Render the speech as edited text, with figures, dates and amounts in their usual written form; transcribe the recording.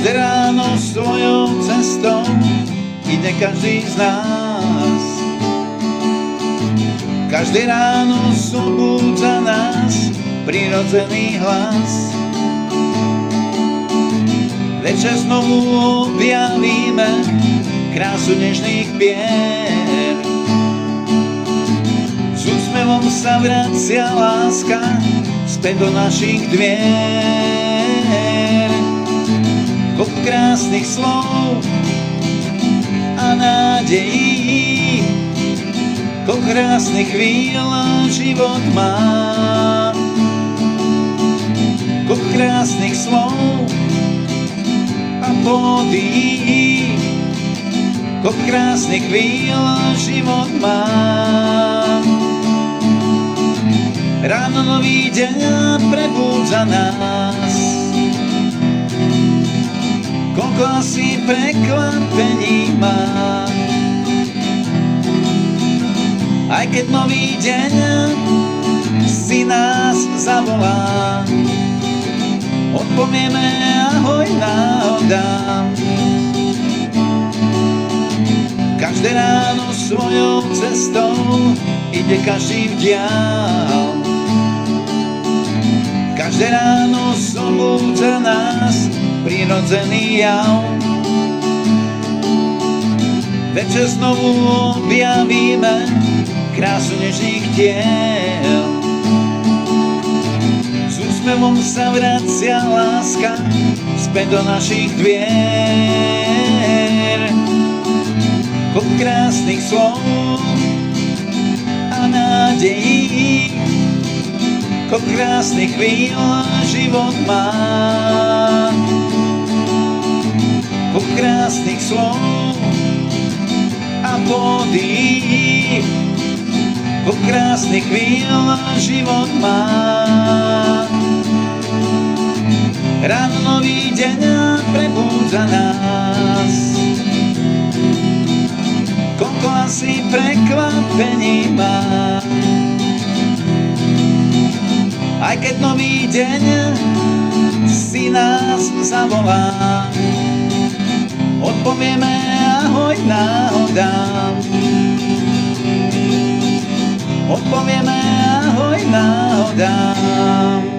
Každé ráno svojou cestou ide každý z nás. Každé ráno zobúdza nás prirodzený hlas. Večer znovu objavíme krásu nežných pier. S úsmevom sa vracia láska späť do našich dvier. Koľko krásnych slov a nádejí, koľko krásnych chvíľ život má. Koľko krásnych slov a pódií, koľko krásnych chvíľ život má. Ráno nový deň prebúdza nás, koľko asi prekvapení má. Aj keď nový deň si nás zavolá, odpovieme ahoj náhodám. Každé ráno svojou cestou ide každý vdial. Každé ráno zobúdza nás prirodzený jav. Večer znovu objavíme krásu nežných tiel. S úsmevom sa vracia láska späť do našich dvier. Koľko krásnych slov a nádejí, koľko krásnych chvíľ život má. Koľko krásnych slov a pódií, koľko krásnych chvíľ život má. Ráno nový deň prebúdza nás, koľko asi prekvapení má. Aj keď nový deň si nás zavolá, odpovieme ahoj náhodám. Odpovieme ahoj náhodám.